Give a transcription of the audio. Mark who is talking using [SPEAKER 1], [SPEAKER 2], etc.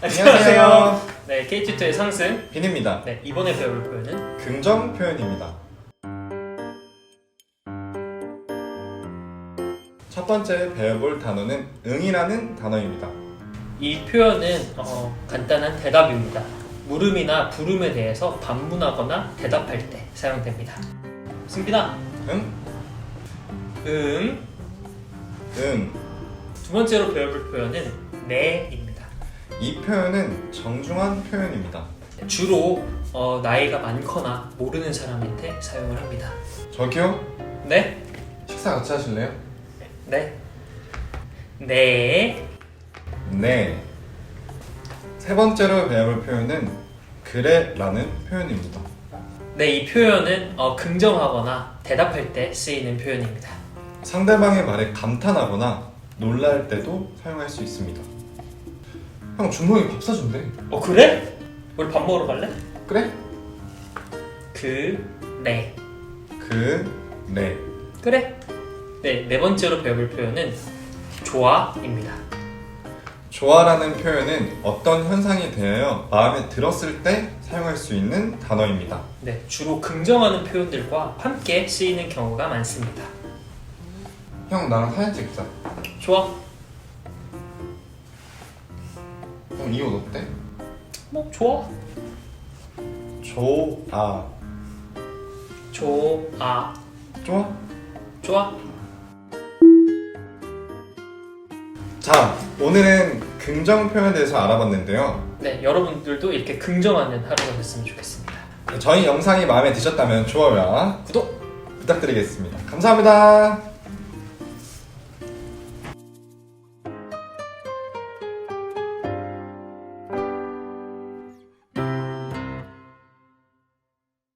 [SPEAKER 1] 안녕하세요.
[SPEAKER 2] 네, KT2의 상승.
[SPEAKER 1] 빈입니다.
[SPEAKER 2] 네, 이번에 배울 표현은
[SPEAKER 1] 긍정 표현입니다. 첫 번째 배워볼 단어는 응이라는 단어입니다.
[SPEAKER 2] 이 표현은 간단한 대답입니다. 물음이나 부름에 대해서 반문하거나 대답할 때 사용됩니다. 승빈아.
[SPEAKER 1] 응?
[SPEAKER 2] 응.
[SPEAKER 1] 응.
[SPEAKER 2] 두 번째로 배워볼 표현은 네입니다.
[SPEAKER 1] 이 표현은 정중한 표현입니다.
[SPEAKER 2] 주로 나이가 많거나 모르는 사람한테 사용을 합니다.
[SPEAKER 1] 저기요?
[SPEAKER 2] 네?
[SPEAKER 1] 식사 같이 하실래요?
[SPEAKER 2] 네. 네.
[SPEAKER 1] 네. 세 번째로 배워볼 표현은 그래 라는 표현입니다.
[SPEAKER 2] 네, 이 표현은 긍정하거나 대답할 때 쓰이는 표현입니다.
[SPEAKER 1] 상대방의 말에 감탄하거나 놀랄 때도 사용할 수 있습니다. 형 준범이 밥 사준대.
[SPEAKER 2] 그래? 우리 밥 먹으러 갈래?
[SPEAKER 1] 그래?
[SPEAKER 2] 그래.
[SPEAKER 1] 그래.
[SPEAKER 2] 그래. 네, 네 번째로 배울 표현은 좋아입니다.
[SPEAKER 1] 좋아라는 표현은 어떤 현상에 대하여 마음에 들었을 때 사용할 수 있는 단어입니다.
[SPEAKER 2] 네, 주로 긍정하는 표현들과 함께 쓰이는 경우가 많습니다.
[SPEAKER 1] 형 나랑 사진 찍자.
[SPEAKER 2] 좋아.
[SPEAKER 1] 형 이 옷 어때?
[SPEAKER 2] 뭐 좋아.
[SPEAKER 1] 좋아.
[SPEAKER 2] 좋아.
[SPEAKER 1] 좋아?
[SPEAKER 2] 좋아.
[SPEAKER 1] 자, 오늘은 긍정 표현에 대해서 알아봤는데요.
[SPEAKER 2] 네, 여러분들도 이렇게 긍정하는 하루가 됐으면 좋겠습니다.
[SPEAKER 1] 저희 영상이 마음에 드셨다면 좋아요와
[SPEAKER 2] 구독
[SPEAKER 1] 부탁드리겠습니다. 감사합니다.